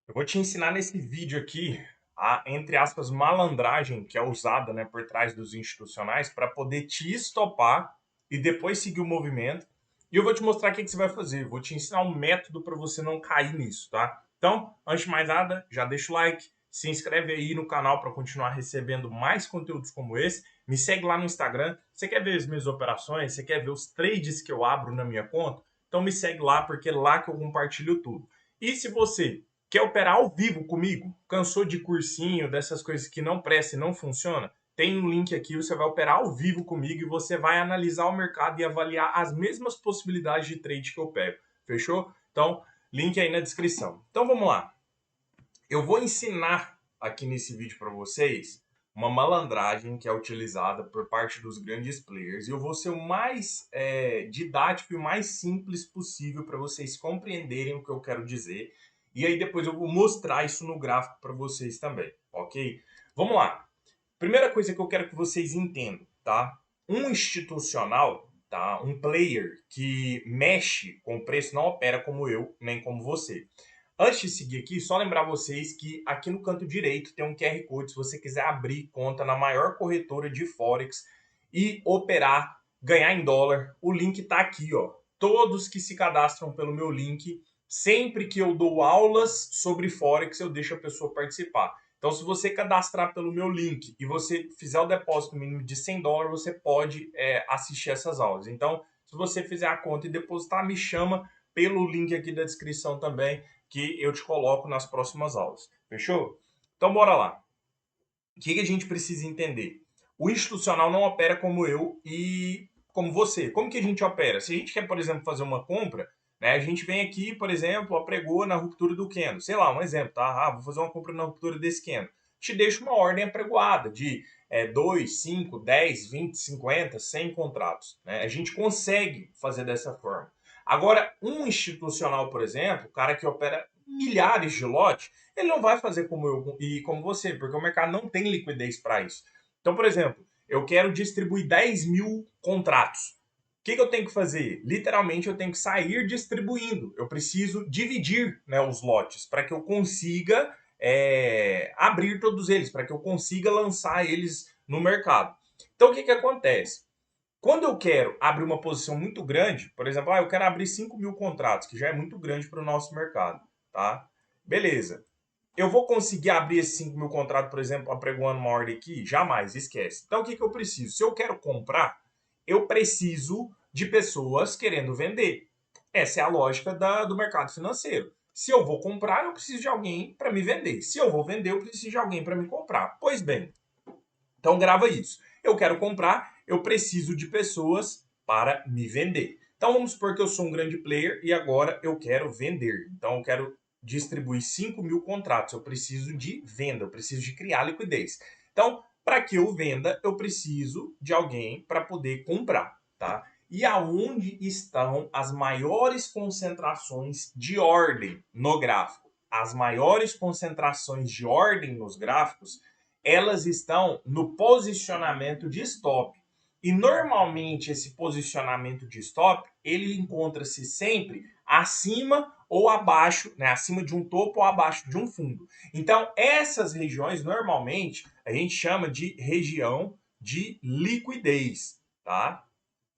Eu vou te ensinar nesse vídeo aqui a, entre aspas, malandragem que é usada, né, por trás dos institucionais para poder te estopar e depois seguir o movimento. E eu vou te mostrar o que você vai fazer. Vou te ensinar um método para você não cair nisso, tá? Então, antes de mais nada, já deixa o like, se inscreve aí no canal para continuar recebendo mais conteúdos como esse. Me segue lá no Instagram. Você quer ver as minhas operações? Você quer ver os trades que eu abro na minha conta? Então me segue lá, porque é lá que eu compartilho tudo. E se você quer operar ao vivo comigo? Cansou de cursinho, dessas coisas que não prestam e não funcionam? Tem um link aqui, você vai operar ao vivo comigo e você vai analisar o mercado e avaliar as mesmas possibilidades de trade que eu pego. Fechou? Então, link aí na descrição. Então vamos lá. Eu vou ensinar aqui nesse vídeo para vocês uma malandragem que é utilizada por parte dos grandes players e eu vou ser o mais didático e o mais simples possível para vocês compreenderem o que eu quero dizer. E aí depois eu vou mostrar isso no gráfico para vocês também, ok? Vamos lá. Primeira coisa que eu quero que vocês entendam, tá? Um institucional, tá? Um player que mexe com o preço não opera como eu, nem como você. Antes de seguir aqui, só lembrar vocês que aqui no canto direito tem um QR Code se você quiser abrir conta na maior corretora de Forex e operar, ganhar em dólar. O link está aqui, ó. Todos que se cadastram pelo meu link, sempre que eu dou aulas sobre Forex, eu deixo a pessoa participar. Então, se você cadastrar pelo meu link e você fizer o depósito mínimo de $100, você pode assistir essas aulas. Então, se você fizer a conta e depositar, me chama pelo link aqui da descrição também, que eu te coloco nas próximas aulas. Fechou? Então, bora lá. O que a gente precisa entender? O institucional não opera como eu e como você. Como que a gente opera? Se a gente quer, por exemplo, fazer uma compra, né, a gente vem aqui, por exemplo, apregou na ruptura do candle. Sei lá, um exemplo, tá? Vou fazer uma compra na ruptura desse candle. Te deixa uma ordem apregoada de 2, 5, 10, 20, 50, 100 contratos. Né? A gente consegue fazer dessa forma. Agora, um institucional, por exemplo, o cara que opera milhares de lotes, ele não vai fazer como eu e como você, porque o mercado não tem liquidez para isso. Então, por exemplo, eu quero distribuir 10 mil contratos. O que eu tenho que fazer? Literalmente, eu tenho que sair distribuindo. Eu preciso dividir, né, os lotes para que eu consiga abrir todos eles, para que eu consiga lançar eles no mercado. Então, o que acontece? Quando eu quero abrir uma posição muito grande, por exemplo, eu quero abrir 5 mil contratos, que já é muito grande para o nosso mercado, tá? Beleza. Eu vou conseguir abrir esses 5 mil contratos, por exemplo, apregoando uma ordem aqui? Jamais, esquece. Então, o que eu preciso? Se eu quero comprar, eu preciso de pessoas querendo vender. Essa é a lógica do mercado financeiro. Se eu vou comprar, eu preciso de alguém para me vender. Se eu vou vender, eu preciso de alguém para me comprar. Pois bem, então grava isso. Eu quero comprar, eu preciso de pessoas para me vender. Então vamos supor que eu sou um grande player e agora eu quero vender. Então eu quero distribuir 5 mil contratos. Eu preciso de venda, eu preciso de criar liquidez. Então, para que eu venda, eu preciso de alguém para poder comprar, tá? E aonde estão as maiores concentrações de ordem no gráfico? As maiores concentrações de ordem nos gráficos, elas estão no posicionamento de stop. E normalmente esse posicionamento de stop, ele encontra-se sempre acima ou abaixo, né, acima de um topo ou abaixo de um fundo. Então, essas regiões normalmente a gente chama de região de liquidez, tá?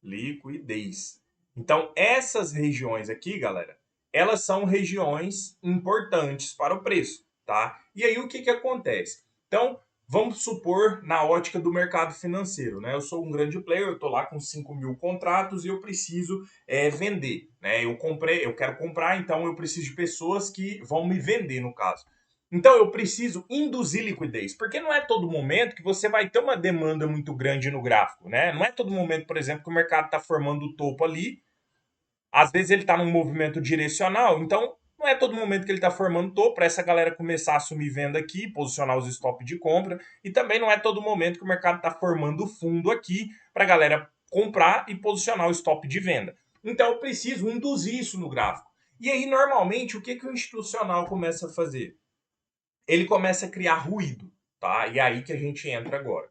Liquidez. Então, essas regiões aqui, galera, elas são regiões importantes para o preço, tá? E aí o que acontece? Então, vamos supor na ótica do mercado financeiro, né? Eu sou um grande player, eu estou lá com 5 mil contratos e eu preciso vender, né? Eu quero comprar, então eu preciso de pessoas que vão me vender, no caso. Então eu preciso induzir liquidez, porque não é todo momento que você vai ter uma demanda muito grande no gráfico, né? Não é todo momento, por exemplo, que o mercado está formando o topo ali, às vezes ele está num movimento direcional, então não é todo momento que ele está formando topo para essa galera começar a assumir venda aqui, posicionar os stop de compra, e também não é todo momento que o mercado está formando fundo aqui para a galera comprar e posicionar o stop de venda. Então eu preciso induzir isso no gráfico. E aí, normalmente, o que o institucional começa a fazer? Ele começa a criar ruído, tá? E é aí que a gente entra agora.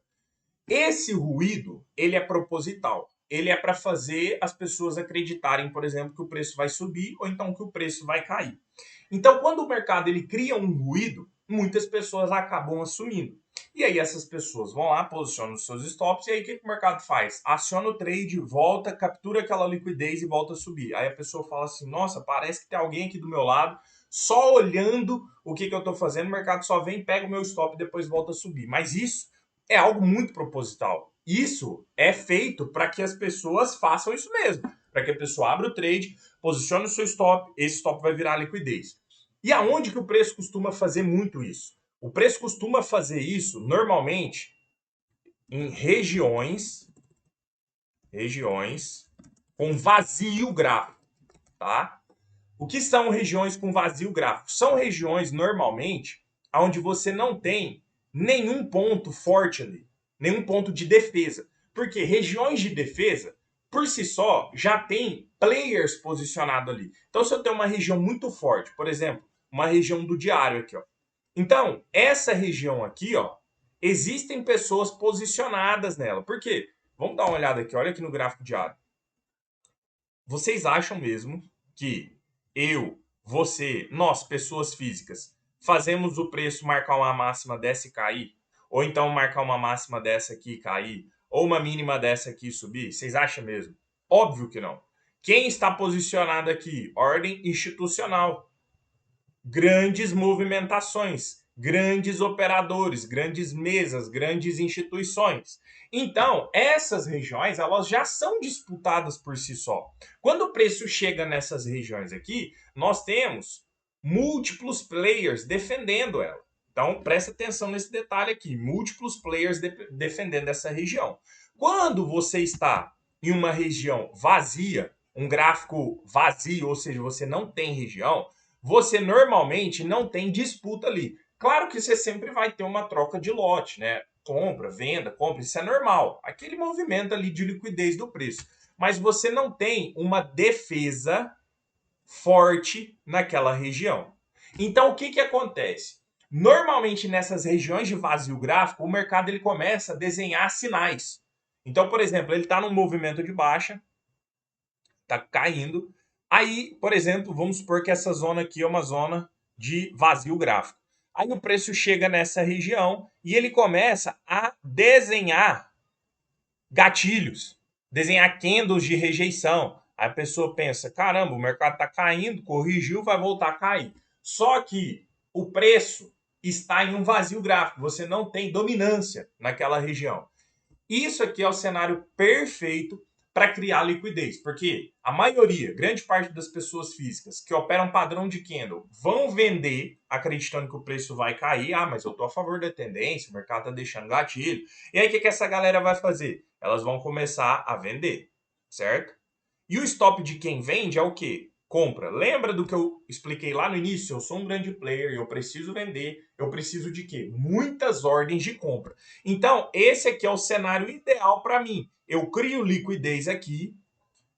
Esse ruído, ele é proposital. Ele é para fazer as pessoas acreditarem, por exemplo, que o preço vai subir ou então que o preço vai cair. Então, quando o mercado ele cria um ruído, muitas pessoas acabam assumindo. E aí essas pessoas vão lá, posicionam os seus stops, e aí o que o mercado faz? Aciona o trade, volta, captura aquela liquidez e volta a subir. Aí a pessoa fala assim, nossa, parece que tem alguém aqui do meu lado, só olhando o que eu estou fazendo, o mercado só vem, pega o meu stop e depois volta a subir. Mas isso é algo muito proposital. Isso é feito para que as pessoas façam isso mesmo. Para que a pessoa abra o trade, posicione o seu stop, esse stop vai virar liquidez. E aonde que o preço costuma fazer muito isso? O preço costuma fazer isso normalmente em regiões com vazio gráfico, tá? O que são regiões com vazio gráfico? São regiões normalmente onde você não tem nenhum ponto forte ali, nenhum ponto de defesa. Porque regiões de defesa, por si só, já tem players posicionados ali. Então, se eu tenho uma região muito forte, por exemplo, uma região do diário aqui, ó. Então, essa região aqui, ó, existem pessoas posicionadas nela. Por quê? Vamos dar uma olhada aqui, olha aqui no gráfico diário. Vocês acham mesmo que eu, você, nós, pessoas físicas, fazemos o preço marcar uma máxima dessa e cair? Ou então marcar uma máxima dessa aqui e cair? Ou uma mínima dessa aqui e subir? Vocês acham mesmo? Óbvio que não. Quem está posicionado aqui? Ordem institucional. Grandes movimentações, grandes operadores, grandes mesas, grandes instituições. Então, essas regiões, elas já são disputadas por si só. Quando o preço chega nessas regiões aqui, nós temos múltiplos players defendendo ela. Então, presta atenção nesse detalhe aqui, múltiplos players defendendo essa região. Quando você está em uma região vazia, um gráfico vazio, ou seja, você não tem região, você normalmente não tem disputa ali. Claro que você sempre vai ter uma troca de lote, né? Compra, venda, compra, isso é normal. Aquele movimento ali de liquidez do preço. Mas você não tem uma defesa forte naquela região. Então, o que acontece? Normalmente, nessas regiões de vazio gráfico, o mercado ele começa a desenhar sinais. Então, por exemplo, ele está num movimento de baixa, está caindo. Aí, por exemplo, vamos supor que essa zona aqui é uma zona de vazio gráfico. Aí o preço chega nessa região e ele começa a desenhar gatilhos, desenhar candles de rejeição. Aí a pessoa pensa, caramba, o mercado está caindo, corrigiu, vai voltar a cair. Só que o preço está em um vazio gráfico, você não tem dominância naquela região. Isso aqui é o cenário perfeito para criar liquidez, porque a maioria, grande parte das pessoas físicas que operam padrão de candle vão vender acreditando que o preço vai cair. Ah, mas eu estou a favor da tendência, o mercado está deixando gatilho. E aí o que essa galera vai fazer? Elas vão começar a vender, certo? E o stop de quem vende é o quê? Compra. Lembra do que eu expliquei lá no início? Eu sou um grande player, eu preciso vender, eu preciso de quê? Muitas ordens de compra. Então, esse aqui é o cenário ideal para mim. Eu crio liquidez aqui,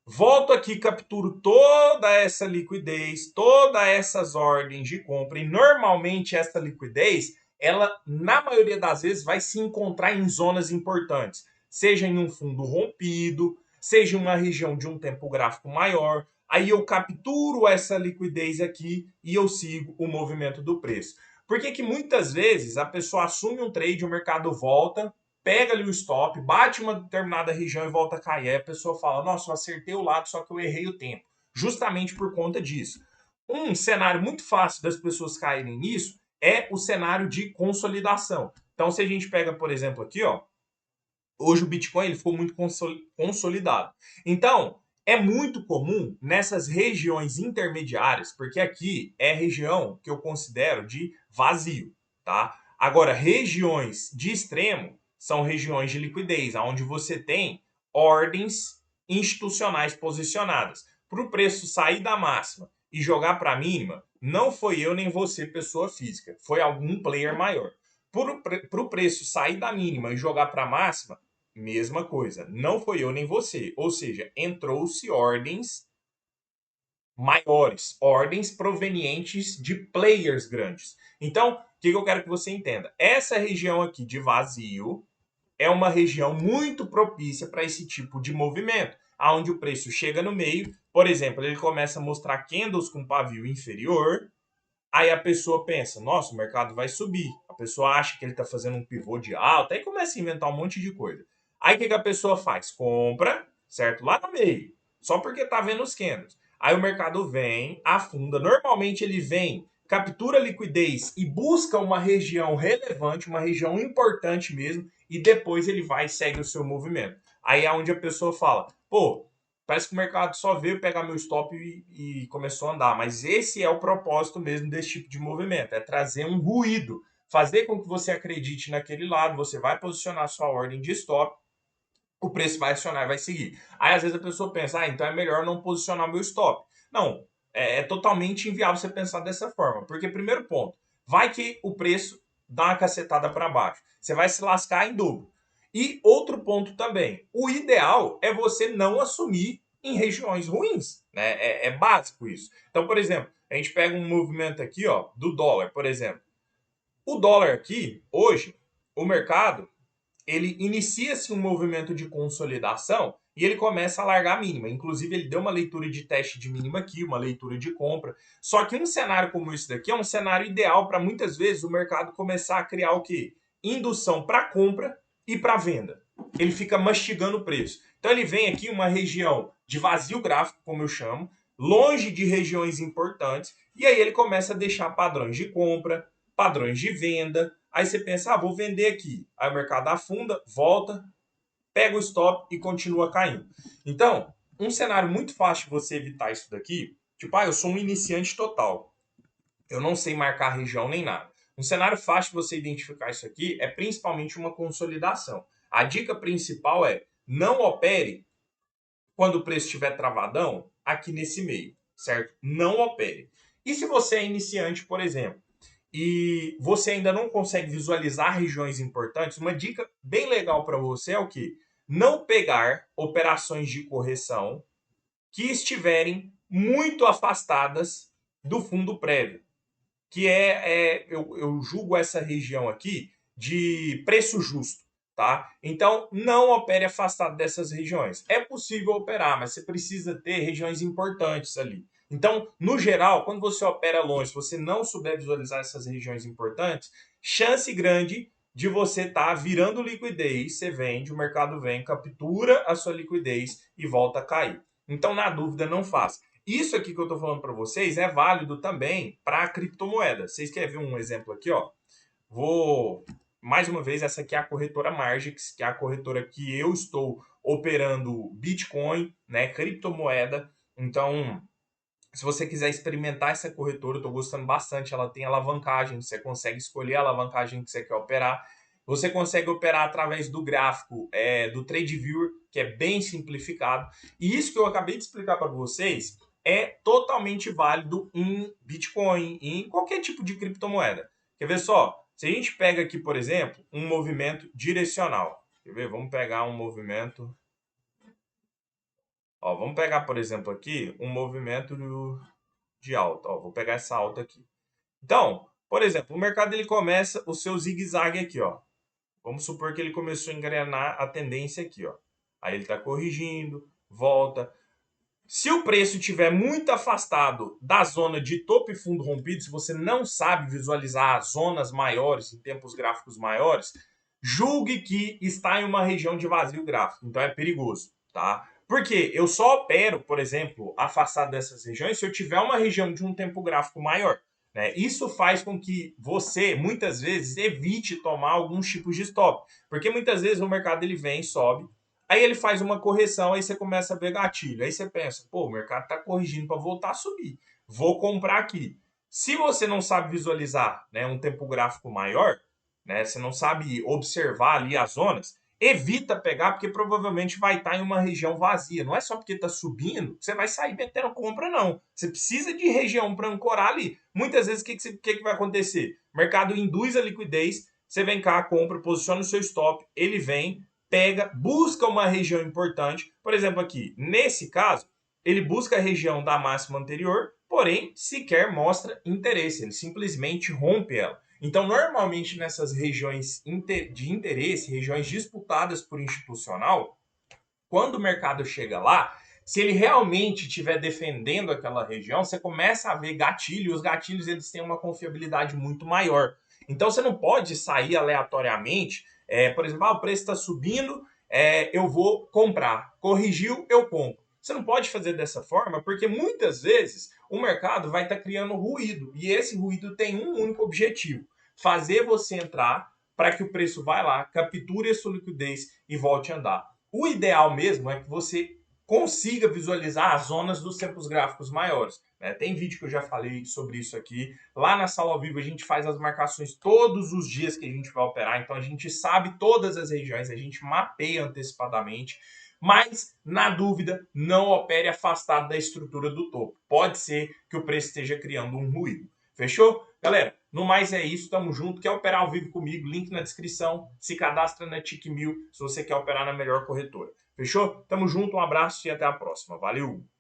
volto aqui, capturo toda essa liquidez, todas essas ordens de compra, e normalmente essa liquidez, ela, na maioria das vezes, vai se encontrar em zonas importantes, seja em um fundo rompido, seja em uma região de um tempo gráfico maior. Aí eu capturo essa liquidez aqui e eu sigo o movimento do preço. Por que muitas vezes a pessoa assume um trade, o mercado volta, pega ali o stop, bate uma determinada região e volta a cair. Aí a pessoa fala, nossa, eu acertei o lado, só que eu errei o tempo. Justamente por conta disso. Um cenário muito fácil das pessoas caírem nisso é o cenário de consolidação. Então, se a gente pega, por exemplo, aqui, ó, hoje o Bitcoin ele ficou muito consolidado. Então, é muito comum nessas regiões intermediárias, porque aqui é a região que eu considero de vazio, tá? Agora, regiões de extremo são regiões de liquidez, onde você tem ordens institucionais posicionadas. Para o preço sair da máxima e jogar para a mínima, não foi eu nem você, pessoa física, foi algum player maior. Para o preço sair da mínima e jogar para a máxima, mesma coisa. Não foi eu nem você. Ou seja, entrou-se ordens maiores, ordens provenientes de players grandes. Então, o que eu quero que você entenda? Essa região aqui de vazio é uma região muito propícia para esse tipo de movimento, onde o preço chega no meio, por exemplo, ele começa a mostrar candles com pavio inferior, Aí a pessoa pensa, nossa, o mercado vai subir. A pessoa acha que ele está fazendo um pivô de alta, aí começa a inventar um monte de coisa. Aí o que a pessoa faz? Compra, certo? Lá no meio, só porque tá vendo os candles. Aí o mercado vem, afunda. Normalmente ele vem, captura liquidez e busca uma região relevante, uma região importante mesmo, e depois ele vai e segue o seu movimento. Aí é onde a pessoa fala, pô, parece que o mercado só veio pegar meu stop e começou a andar. Mas esse é o propósito mesmo desse tipo de movimento, é trazer um ruído, fazer com que você acredite naquele lado, você vai posicionar sua ordem de stop, o preço vai acionar e vai seguir. Aí às vezes a pessoa pensa, então é melhor não posicionar meu stop. Não, é totalmente inviável você pensar dessa forma, porque primeiro ponto, vai que o preço dá uma cacetada para baixo, você vai se lascar em dobro. E outro ponto também, o ideal é você não assumir em regiões ruins, né? É básico isso. Então, por exemplo, a gente pega um movimento aqui, ó, do dólar, por exemplo. O dólar aqui, hoje, o mercado ele inicia-se um movimento de consolidação e ele começa a largar a mínima. Inclusive, ele deu uma leitura de teste de mínima aqui, uma leitura de compra. Só que um cenário como esse daqui é um cenário ideal para muitas vezes o mercado começar a criar o quê? Indução para compra e para venda. Ele fica mastigando o preço. Então ele vem aqui uma região de vazio gráfico, como eu chamo, longe de regiões importantes, e aí ele começa a deixar padrões de compra, padrões de venda. Aí você pensa, vou vender aqui. Aí o mercado afunda, volta, pega o stop e continua caindo. Então, um cenário muito fácil de você evitar isso daqui, tipo, eu sou um iniciante total. Eu não sei marcar região nem nada. Um cenário fácil de você identificar isso aqui é principalmente uma consolidação. A dica principal é não opere quando o preço estiver travadão aqui nesse meio, certo? Não opere. E se você é iniciante, por exemplo, e você ainda não consegue visualizar regiões importantes, uma dica bem legal para você é o que? Não pegar operações de correção que estiverem muito afastadas do fundo prévio, que eu julgo essa região aqui de preço justo, tá? Então, não opere afastado dessas regiões. É possível operar, mas você precisa ter regiões importantes ali. Então, no geral, quando você opera longe, se você não souber visualizar essas regiões importantes, chance grande de você estar virando liquidez, você vende, o mercado vem, captura a sua liquidez e volta a cair. Então, na dúvida, não faça. Isso aqui que eu estou falando para vocês é válido também para a criptomoeda. Vocês querem ver um exemplo aqui, ó? Vou mais uma vez, essa aqui é a corretora Margix, que é a corretora que eu estou operando Bitcoin, né, criptomoeda. Então, se você quiser experimentar essa corretora, eu estou gostando bastante. Ela tem alavancagem, você consegue escolher a alavancagem que você quer operar. Você consegue operar através do gráfico do TradeViewer, que é bem simplificado. E isso que eu acabei de explicar para vocês é totalmente válido em Bitcoin, em qualquer tipo de criptomoeda. Quer ver só? Se a gente pega aqui, por exemplo, um movimento direcional. Quer ver? Vamos pegar um movimento. Ó, vamos pegar, por exemplo, aqui um movimento de alta. Ó, vou pegar essa alta aqui. Então, por exemplo, o mercado ele começa o seu zigue-zague aqui, ó. Vamos supor que ele começou a engrenar a tendência aqui, ó. Aí ele está corrigindo, volta. Se o preço estiver muito afastado da zona de topo e fundo rompido, se você não sabe visualizar as zonas maiores em tempos gráficos maiores, julgue que está em uma região de vazio gráfico. Então é perigoso, tá? Porque eu só opero, por exemplo, afastado dessas regiões se eu tiver uma região de um tempo gráfico maior. Né? Isso faz com que você, muitas vezes, evite tomar alguns tipos de stop. Porque muitas vezes o mercado ele vem, sobe, aí ele faz uma correção, aí você começa a ver gatilho. Aí você pensa, pô, o mercado está corrigindo para voltar a subir. Vou comprar aqui. Se você não sabe visualizar, né, um tempo gráfico maior, né, você não sabe observar ali as zonas, evita pegar, porque provavelmente vai estar em uma região vazia. Não é só porque está subindo que você vai sair metendo compra, não. Você precisa de região para ancorar ali. Muitas vezes, o que vai acontecer? O mercado induz a liquidez, você vem cá, compra, posiciona o seu stop, ele vem, pega, busca uma região importante. Por exemplo, aqui, nesse caso, ele busca a região da máxima anterior, porém sequer mostra interesse, ele simplesmente rompe ela. Então, normalmente nessas regiões de interesse, regiões disputadas por institucional, quando o mercado chega lá, Se ele realmente estiver defendendo aquela região, você começa a ver gatilho, e os gatilhos eles têm uma confiabilidade muito maior. Então você não pode sair aleatoriamente, por exemplo, o preço está subindo, eu vou comprar. Corrigiu, eu compro. Você não pode fazer dessa forma, porque muitas vezes o mercado vai estar criando ruído, e esse ruído tem um único objetivo: fazer você entrar para que o preço vá lá, capture a sua liquidez e volte a andar. O ideal mesmo é que você consiga visualizar as zonas dos tempos gráficos maiores. Tem vídeo que eu já falei sobre isso aqui. Lá na sala ao vivo a gente faz as marcações todos os dias que a gente vai operar, então a gente sabe todas as regiões, a gente mapeia antecipadamente. Mas, na dúvida, não opere afastado da estrutura do topo. Pode ser que o preço esteja criando um ruído. Fechou? Galera, no mais é isso, tamo junto. Quer operar ao vivo comigo? Link na descrição. Se cadastra na TIC1000 se você quer operar na melhor corretora. Fechou? Tamo junto, um abraço e até a próxima. Valeu!